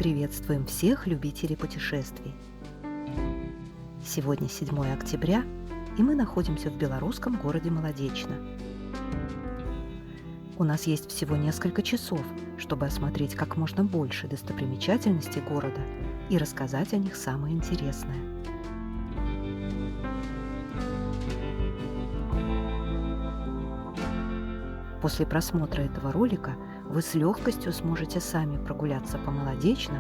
Приветствуем всех любителей путешествий. Сегодня 7 октября, и мы находимся в белорусском городе Молодечно. У нас есть всего несколько часов, чтобы осмотреть как можно больше достопримечательностей города и рассказать о них самое интересное. После просмотра этого ролика вы с легкостью сможете сами прогуляться по Молодечно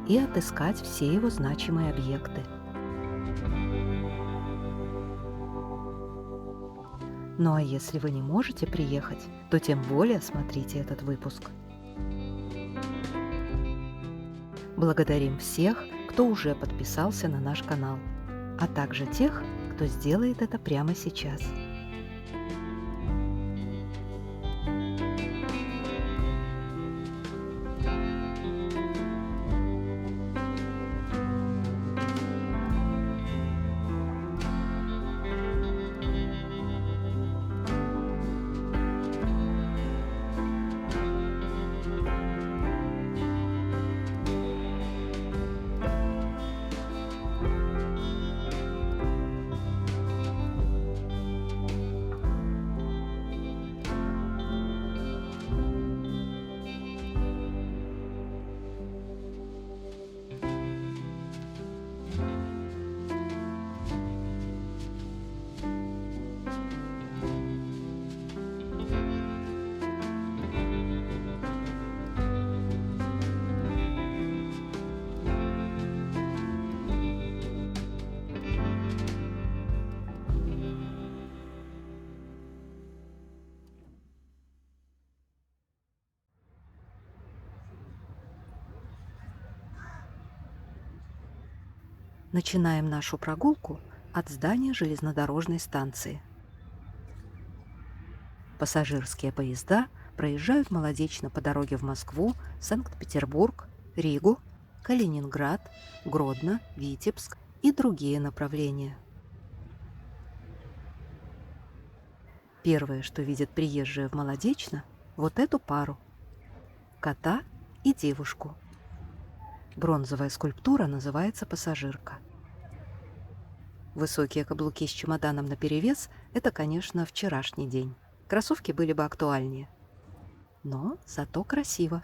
и отыскать все его значимые объекты. Ну а если вы не можете приехать, то тем более смотрите этот выпуск. Благодарим всех, кто уже подписался на наш канал, а также тех, кто сделает это прямо сейчас. Начинаем нашу прогулку от здания железнодорожной станции. Пассажирские поезда проезжают Молодечно по дороге в Москву, Санкт-Петербург, Ригу, Калининград, Гродно, Витебск и другие направления. Первое, что видят приезжие в Молодечно, вот эту пару – кота и девушку. Бронзовая скульптура называется «Пассажирка». Высокие каблуки с чемоданом наперевес – это, конечно, вчерашний день. Кроссовки были бы актуальнее. Но зато красиво.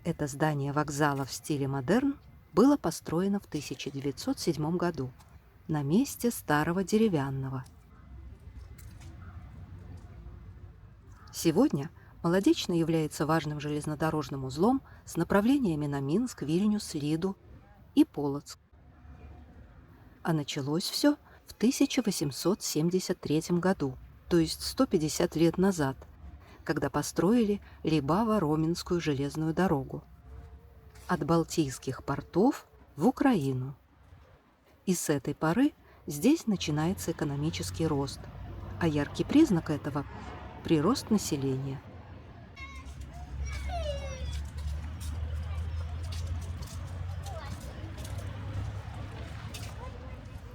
Это здание вокзала в стиле модерн было построено в 1907 году на месте старого деревянного. Сегодня Молодечно является важным железнодорожным узлом с направлениями на Минск, Вильнюс, Лиду и Полоцк. А началось все в 1873 году, то есть 150 лет назад, когда построили Либава-Роменскую железную дорогу от Балтийских портов в Украину. И с этой поры здесь начинается экономический рост, а яркий признак этого – прирост населения.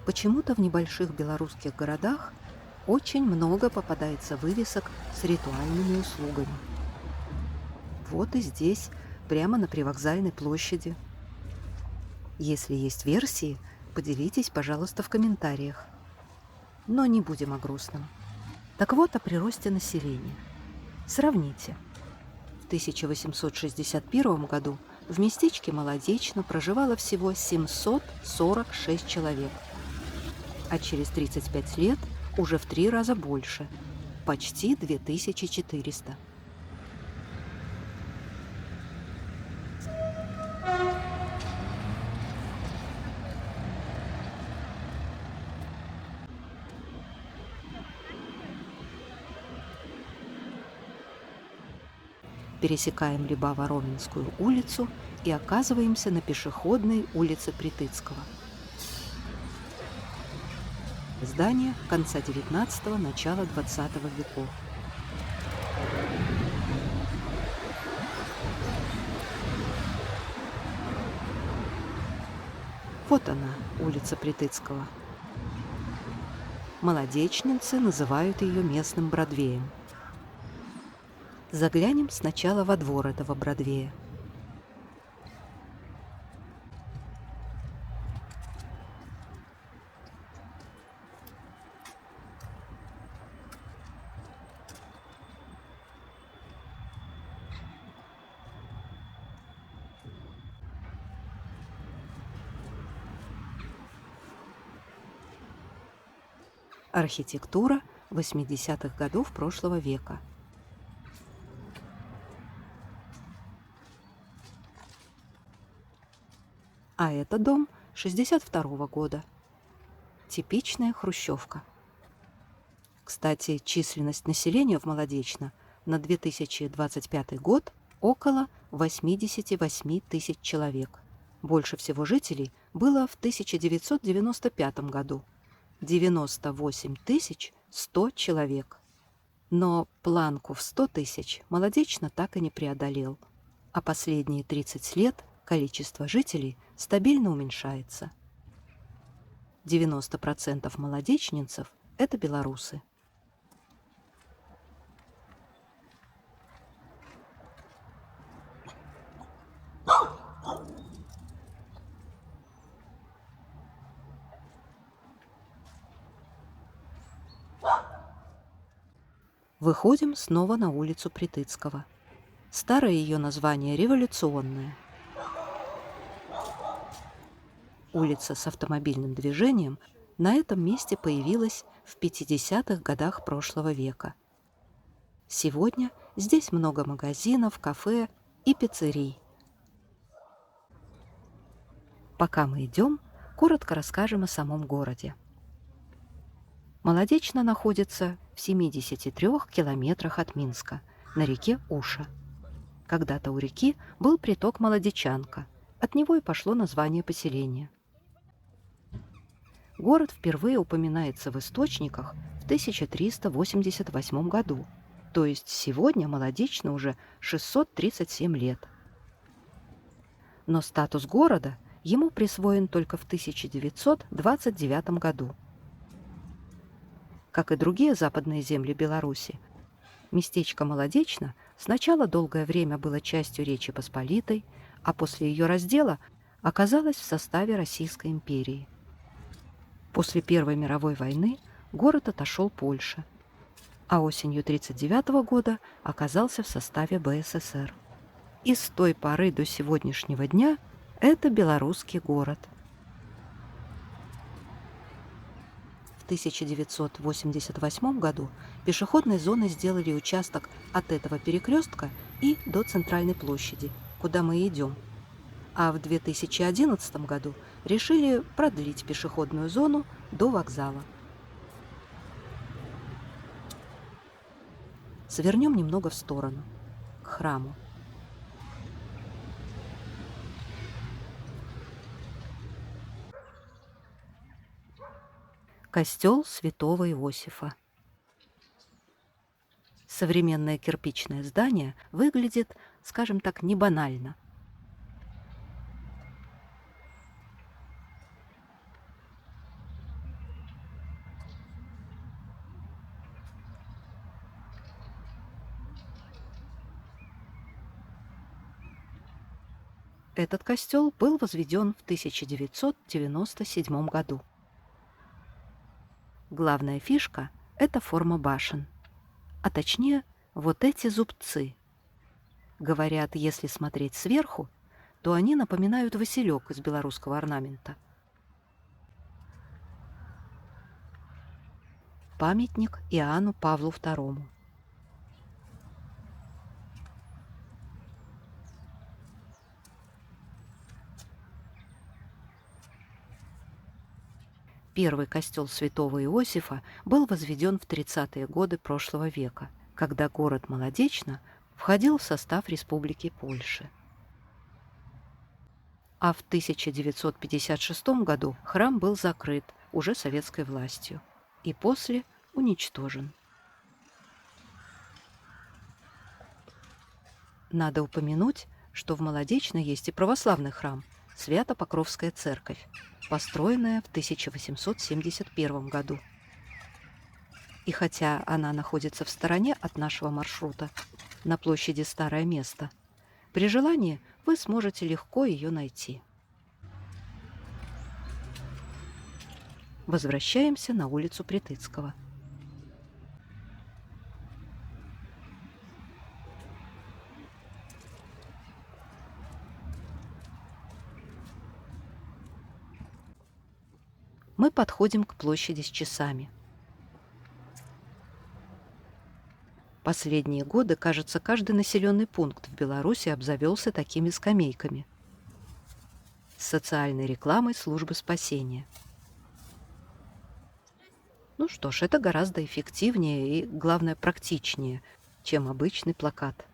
Почему-то в небольших белорусских городах очень много попадается вывесок с ритуальными услугами. Вот и здесь, прямо на Привокзальной площади. Если есть версии, поделитесь, пожалуйста, в комментариях. Но не будем о грустном. Так вот, о приросте населения. Сравните. В 1861 году в местечке Молодечно проживало всего 746 человек, а через 35 лет уже в 3 раза больше, почти 2400. Пересекаем Либава-Роменскую улицу и оказываемся на пешеходной улице Притыцкого. Здание конца 19-го, начала 20 веков. Вот она, улица Притыцкого. Молодечнинцы называют ее местным Бродвеем. Заглянем сначала во двор этого Бродвея. Архитектура 80-х годов прошлого века. А это дом 62-го года. Типичная хрущевка. Кстати, численность населения в Молодечно на 2025 год около 88 тысяч человек. Больше всего жителей было в 1995 году. 98 100 человек. Но планку в 100 тысяч Молодечно так и не преодолел. А последние 30 лет количество жителей стабильно уменьшается. 90% молодечнинцев – это белорусы. Выходим снова на улицу Притыцкого. Старое ее название революционное. Улица с автомобильным движением на этом месте появилась в 50-х годах прошлого века. Сегодня здесь много магазинов, кафе и пиццерий. Пока мы идем, коротко расскажем о самом городе. Молодечно находится в 73 километрах от Минска, на реке Уша. Когда-то у реки был приток Молодечанка, от него и пошло название поселения. Город впервые упоминается в источниках в 1388 году, то есть сегодня Молодечно уже 637 лет. Но статус города ему присвоен только в 1929 году. Как и другие западные земли Беларуси, местечко Молодечно сначала долгое время было частью Речи Посполитой, а после ее раздела оказалось в составе Российской империи. После Первой мировой войны город отошел Польше, а осенью 1939 года оказался в составе БССР. И с той поры до сегодняшнего дня это белорусский город. В 1988 году пешеходной зоной сделали участок от этого перекрестка и до Центральной площади, куда мы идем. А в 2011 году решили продлить пешеходную зону до вокзала. Свернем немного в сторону, к храму. Костел святого Иосифа. Современное кирпичное здание выглядит, скажем так, не банально. Этот костел был возведен в 1997 году. Главная фишка – это форма башен, а точнее вот эти зубцы. Говорят, если смотреть сверху, то они напоминают василек из белорусского орнамента. Памятник Иоанну Павлу II. Первый костел святого Иосифа был возведен в 30-е годы прошлого века, когда город Молодечно входил в состав Республики Польши. А в 1956 году храм был закрыт уже советской властью и после уничтожен. Надо упомянуть, что в Молодечно есть и православный храм – Свято-Покровская церковь, построенная в 1871 году. И хотя она находится в стороне от нашего маршрута, на площади Старое Место. При желании вы сможете легко ее найти. Возвращаемся на улицу Притыцкого. Мы подходим к площади с часами. Последние годы, кажется, каждый населенный пункт в Беларуси обзавелся такими скамейками с социальной рекламой службы спасения. Ну что ж, это гораздо эффективнее и, главное, практичнее, чем обычный плакат.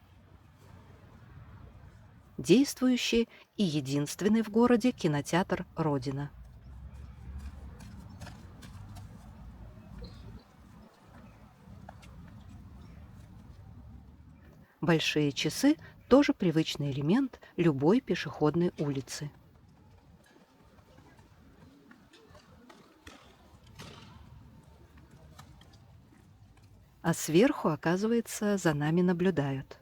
Действующий и единственный в городе кинотеатр «Родина». Большие часы – тоже привычный элемент любой пешеходной улицы. А сверху, оказывается, за нами наблюдают.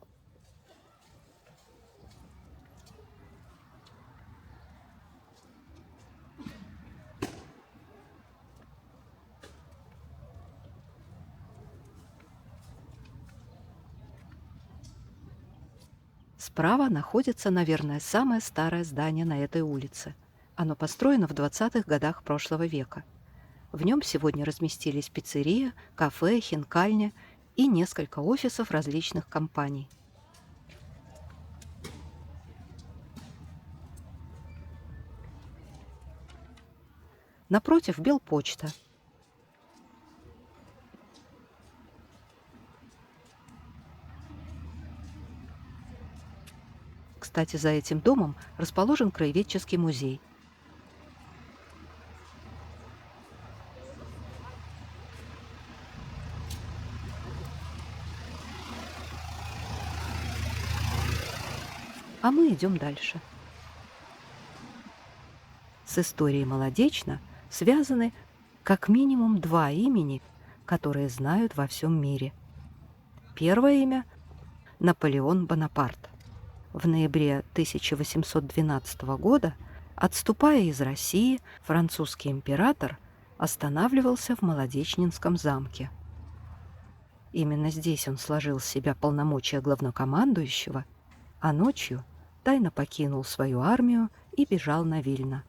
Справа находится, наверное, самое старое здание на этой улице. Оно построено в 20-х годах прошлого века. В нем сегодня разместились пиццерия, кафе, хинкальня и несколько офисов различных компаний. Напротив Белпочта. Кстати, за этим домом расположен краеведческий музей. А мы идем дальше. С историей Молодечно связаны как минимум два имени, которые знают во всем мире. Первое имя – Наполеон Бонапарт. В ноябре 1812 года, отступая из России, французский император останавливался в Молодечнинском замке. Именно здесь он сложил с себя полномочия главнокомандующего, а ночью тайно покинул свою армию и бежал на Вильно.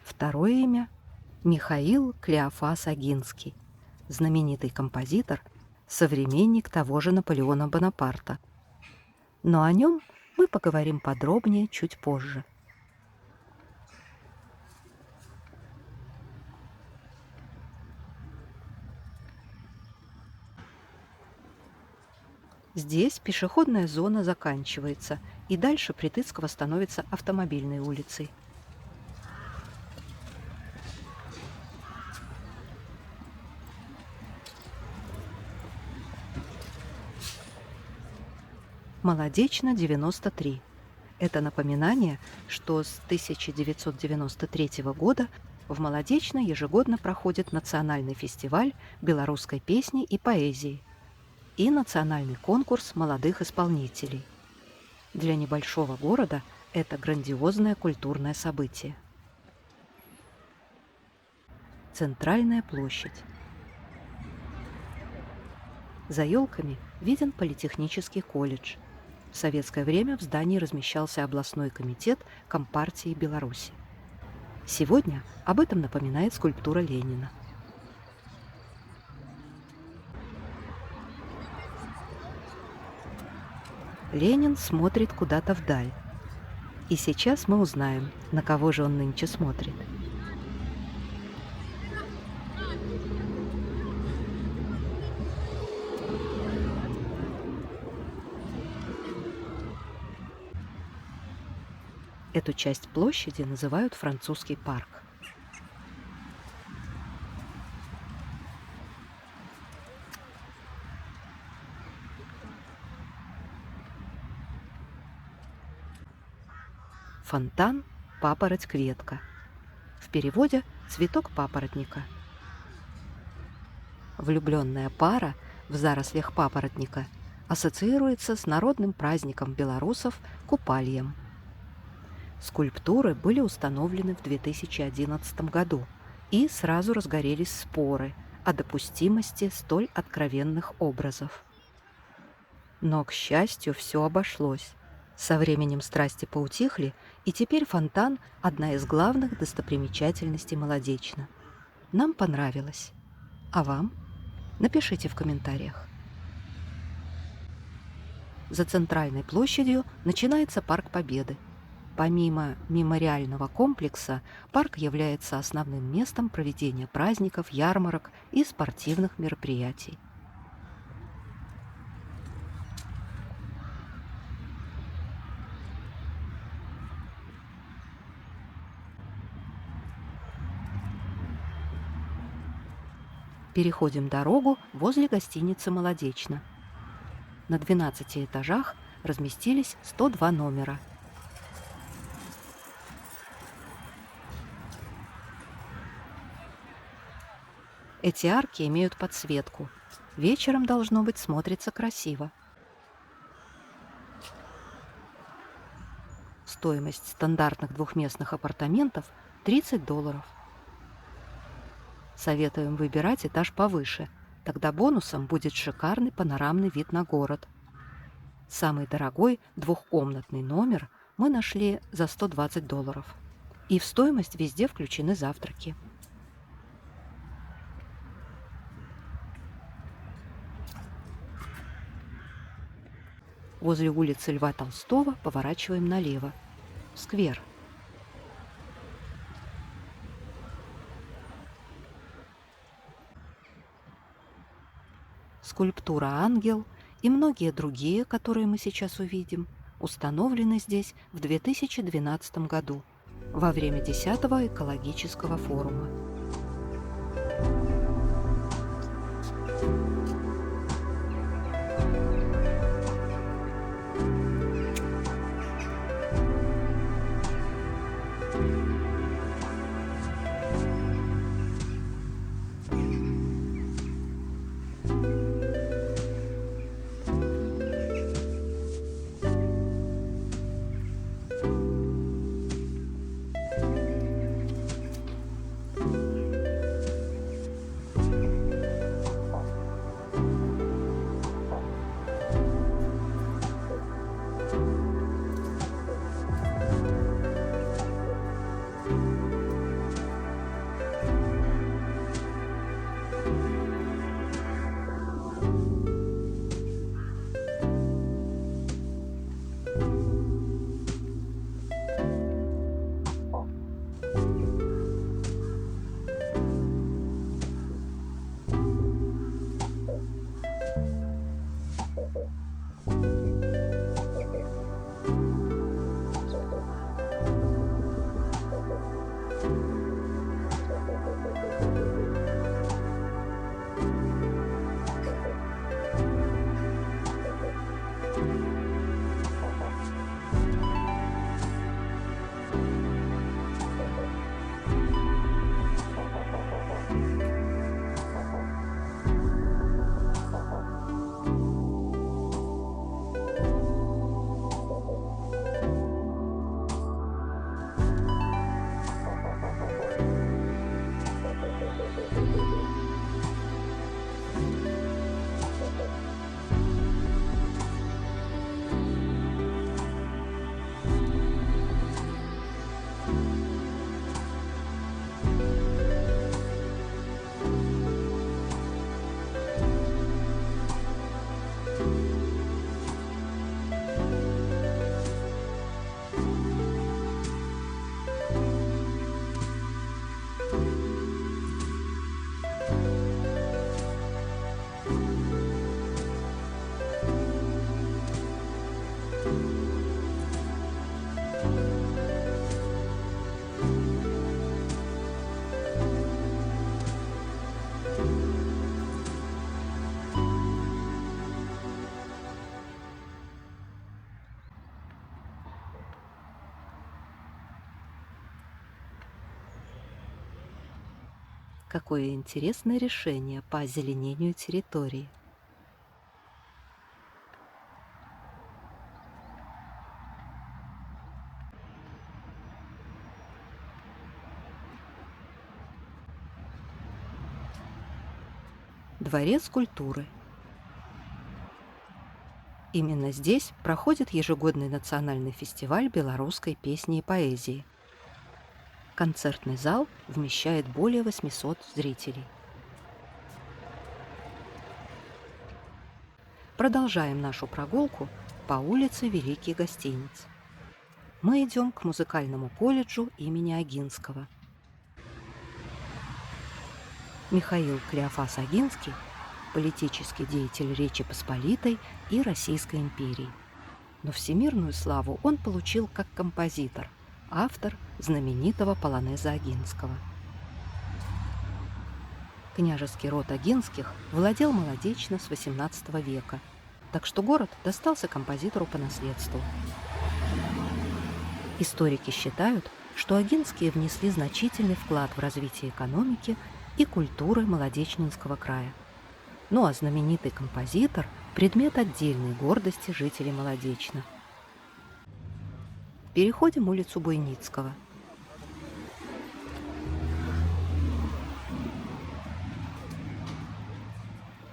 Второе имя – Михаил Клеофас Агинский, знаменитый композитор, современник того же Наполеона Бонапарта. Но о нем мы поговорим подробнее чуть позже. Здесь пешеходная зона заканчивается, и дальше Притыцкого становится автомобильной улицей. Молодечно, 93. Это напоминание, что с 1993 года в Молодечно ежегодно проходит национальный фестиваль белорусской песни и поэзии и национальный конкурс молодых исполнителей. Для небольшого города это грандиозное культурное событие. Центральная площадь. За елками виден политехнический колледж. В советское время в здании размещался областной комитет Компартии Беларуси. Сегодня об этом напоминает скульптура Ленина. Ленин смотрит куда-то вдаль. И сейчас мы узнаем, на кого же он нынче смотрит. Эту часть площади называют Французский парк. Фонтан – папороть-кветка. В переводе «цветок папоротника». Влюбленная пара в зарослях папоротника ассоциируется с народным праздником белорусов Купальем. Скульптуры были установлены в 2011 году, и сразу разгорелись споры о допустимости столь откровенных образов. Но, к счастью, все обошлось. Со временем страсти поутихли, и теперь фонтан – одна из главных достопримечательностей Молодечно. Нам понравилось. А вам? Напишите в комментариях. За центральной площадью начинается Парк Победы. Помимо мемориального комплекса, парк является основным местом проведения праздников, ярмарок и спортивных мероприятий. Переходим дорогу возле гостиницы «Молодечно». На 12 этажах разместились 102 номера. Эти арки имеют подсветку. Вечером, должно быть, смотрится красиво. Стоимость стандартных двухместных апартаментов – $30. Советуем выбирать этаж повыше, тогда бонусом будет шикарный панорамный вид на город. Самый дорогой двухкомнатный номер мы нашли за $120. И в стоимость везде включены завтраки. Возле улицы Льва Толстого поворачиваем налево. В сквер. Скульптура «Ангел» и многие другие, которые мы сейчас увидим, установлены здесь в 2012 году во время 10-го экологического форума. Какое интересное решение по озеленению территории. Дворец культуры. Именно здесь проходит ежегодный национальный фестиваль белорусской песни и поэзии. Концертный зал вмещает более 800 зрителей. Продолжаем нашу прогулку по улице Великий Гостиниц. Мы идем к музыкальному колледжу имени Огинского. Михаил Клеофас Огинский – политический деятель Речи Посполитой и Российской империи. Но всемирную славу он получил как композитор, автор знаменитого полонеза Огинского. Княжеский род Огинских владел молодечно с XVIII века, так что город достался композитору по наследству. Историки считают, что Огинские внесли значительный вклад в развитие экономики и культуры Молодечнинского края. Ну а знаменитый композитор – предмет отдельной гордости жителей Молодечна. Переходим улицу Буйницкого.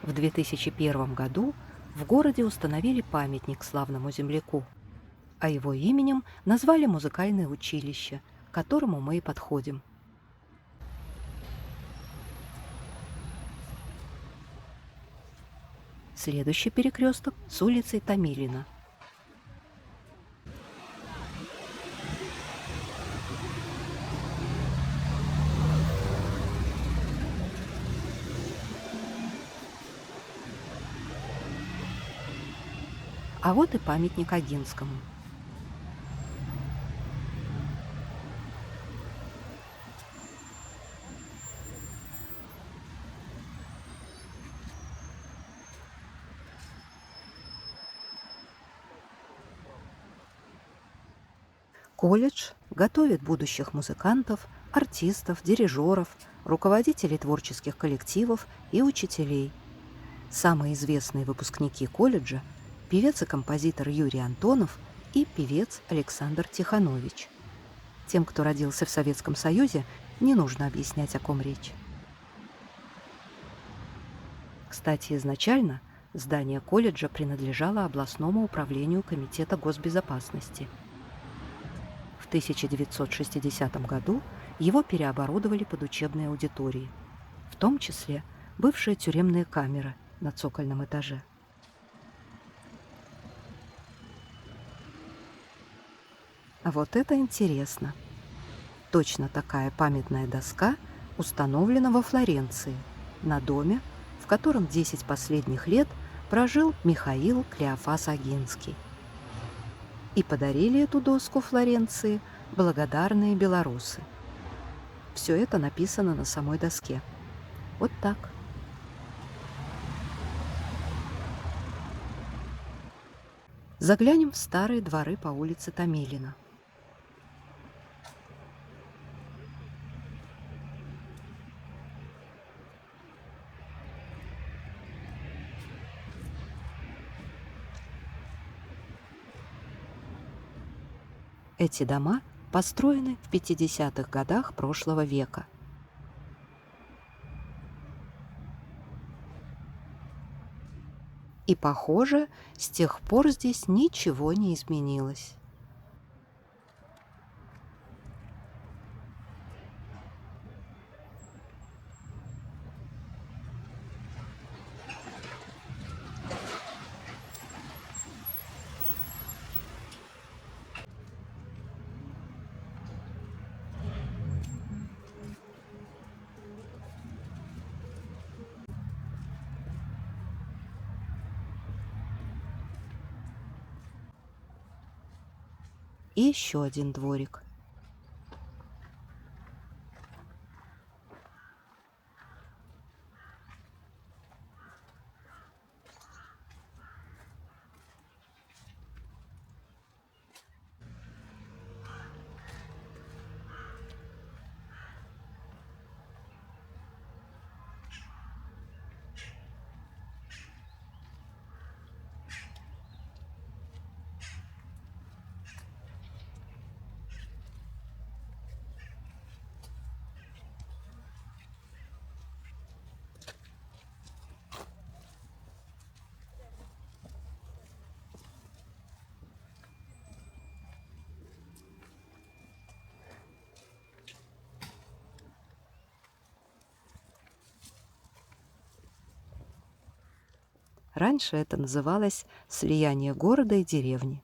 В 2001 году в городе установили памятник славному земляку, а его именем назвали музыкальное училище, к которому мы и подходим. Следующий перекресток с улицей Томилина. А вот и памятник Огинскому. Колледж готовит будущих музыкантов, артистов, дирижеров, руководителей творческих коллективов и учителей. Самые известные выпускники колледжа – певец и композитор Юрий Антонов и певец Александр Тиханович. Тем, кто родился в Советском Союзе, не нужно объяснять, о ком речь. Кстати, изначально здание колледжа принадлежало областному управлению Комитета госбезопасности. В 1960 году его переоборудовали под учебные аудитории, в том числе бывшие тюремные камеры на цокольном этаже. А вот это интересно. Точно такая памятная доска установлена во Флоренции, на доме, в котором 10 последних лет прожил Михаил Клеофас Огинский. И подарили эту доску Флоренции благодарные белорусы. Все это написано на самой доске. Вот так. Заглянем в старые дворы по улице Томилина. Эти дома построены в 50-х годах прошлого века. И, похоже, с тех пор здесь ничего не изменилось. И еще один дворик. Раньше это называлось слияние города и деревни.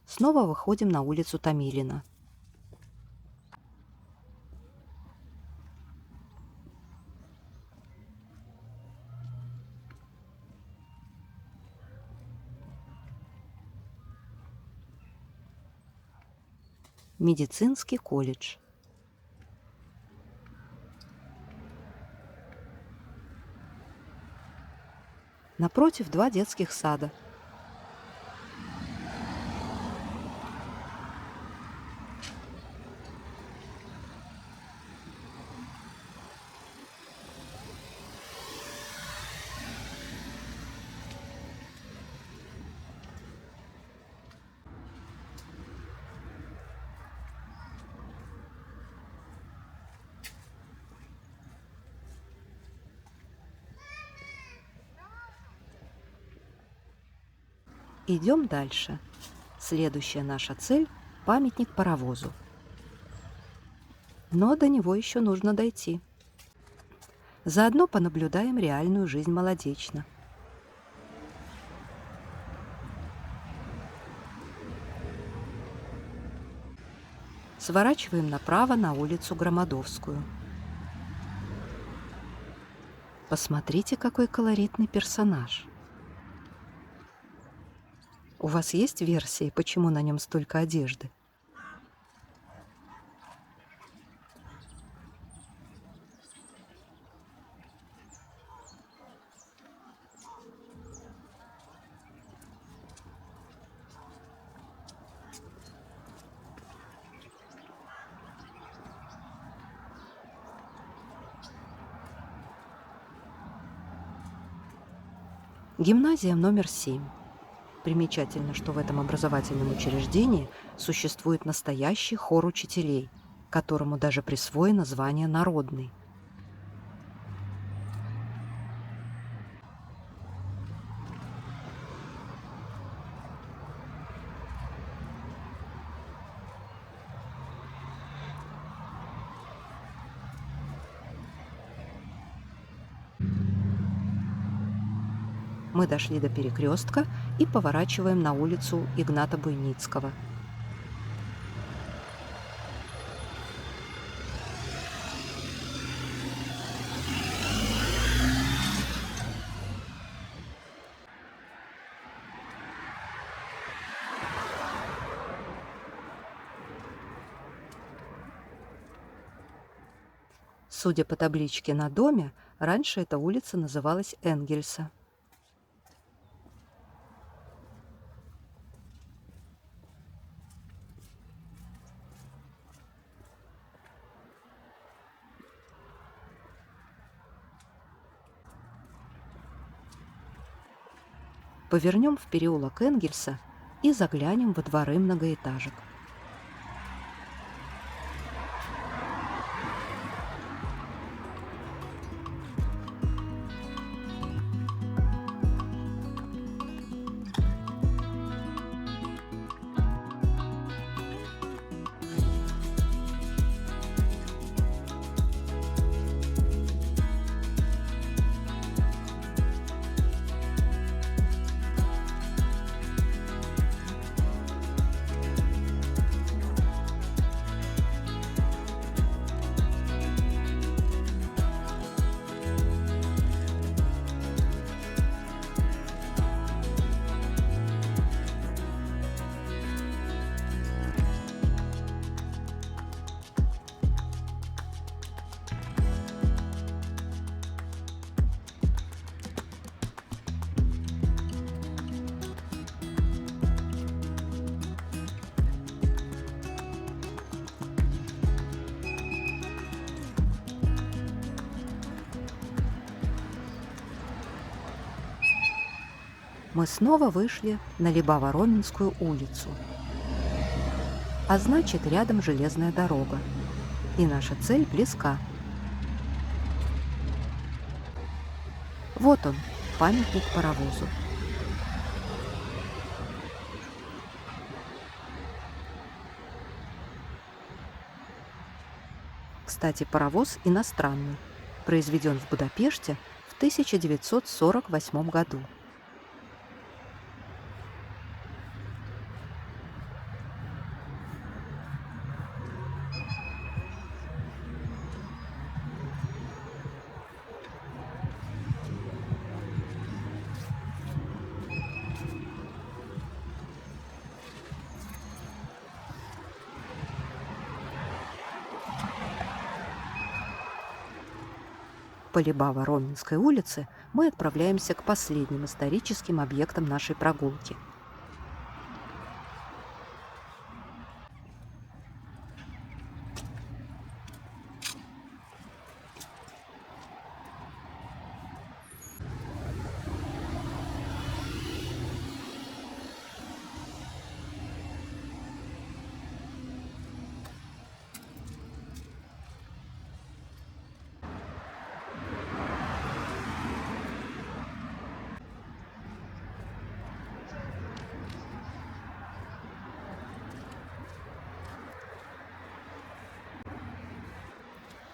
Снова выходим на улицу Томилина. Медицинский колледж. Напротив 2 детских сада. Идем дальше. Следующая наша цель – памятник паровозу. Но до него еще нужно дойти. Заодно понаблюдаем реальную жизнь Молодечно. Сворачиваем направо на улицу Громадовскую. Посмотрите, какой колоритный персонаж. У вас есть версии, почему на нем столько одежды? Гимназия номер 7. Примечательно, что в этом образовательном учреждении существует настоящий хор учителей, которому даже присвоено звание «народный». Мы дошли до перекрестка и поворачиваем на улицу Игната Буйницкого. Судя по табличке на доме, раньше эта улица называлась Энгельса. Повернем в переулок Энгельса и заглянем во дворы многоэтажек. Мы снова вышли на Либаво-Роменскую улицу. А значит, рядом железная дорога. и наша цель близка. Вот он, памятник паровозу. Кстати, паровоз иностранный, произведен в Будапеште в 1948 году. По Либава-Роменской улице мы отправляемся к последним историческим объектам нашей прогулки.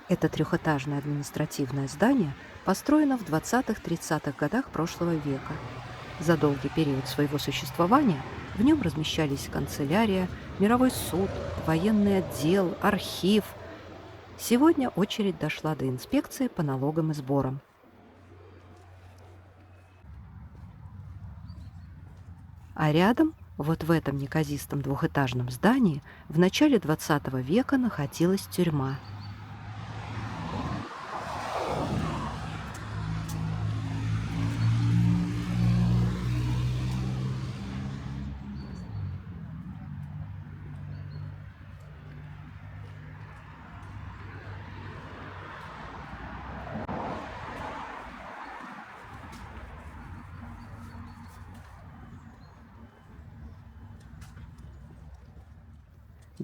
Это трехэтажное административное здание построено в 20-30-х годах прошлого века. За долгий период своего существования в нем размещались канцелярия, мировой суд, военный отдел, архив. Сегодня очередь дошла до инспекции по налогам и сборам. А рядом, вот в этом неказистом двухэтажном здании, в начале 20 века находилась тюрьма.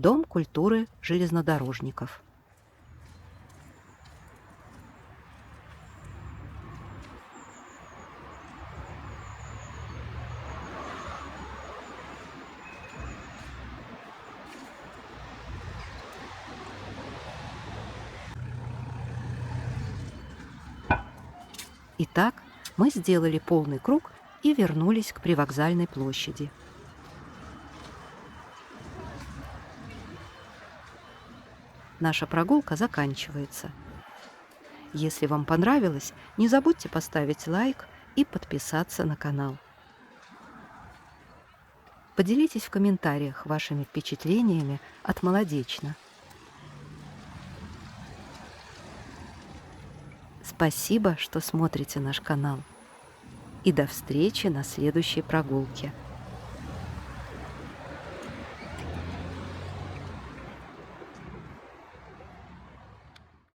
Дом культуры железнодорожников. Итак, мы сделали полный круг и вернулись к привокзальной площади. Наша прогулка заканчивается. Если вам понравилось, не забудьте поставить лайк и подписаться на канал. Поделитесь в комментариях вашими впечатлениями от Молодечно. Спасибо, что смотрите наш канал. И до встречи на следующей прогулке.